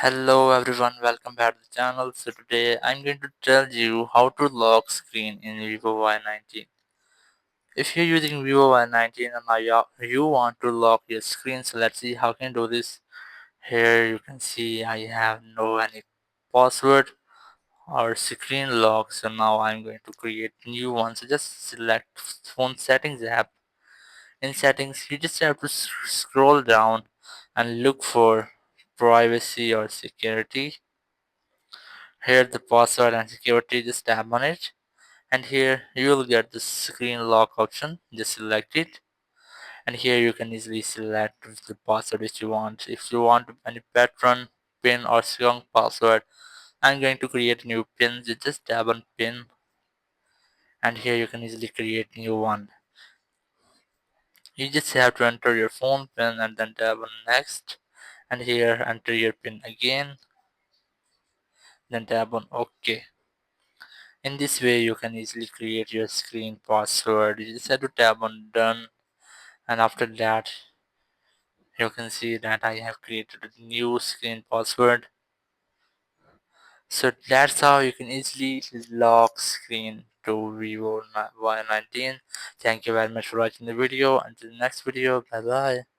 Hello everyone, welcome back to the channel. So today I'm going to tell you how to lock screen in Vivo Y19. If you're using Vivo Y19 and you want to lock your screen, so let's see how can do this. Here you can see I have no any password or screen lock, so now I'm going to create new one. So just select phone settings app. In settings you just have to scroll down and look for privacy or security. Here the password and security, just tap on it, and here you will get the screen lock option. Just select it, and here you can easily select the password which you want. If you want any pattern, pin or strong password, I'm going to create a new pin. You just tap on pin, and here you can easily create new one. You just have to enter your phone pin and then tap on next, and here enter your pin again, then tap on OK. In this way, you can easily create your screen password. You just have to tap on done, and after that, you can see that I have created a new screen password. So that's how you can easily lock screen to Vivo Y19. Thank you very much for watching the video. Until the next video, bye bye.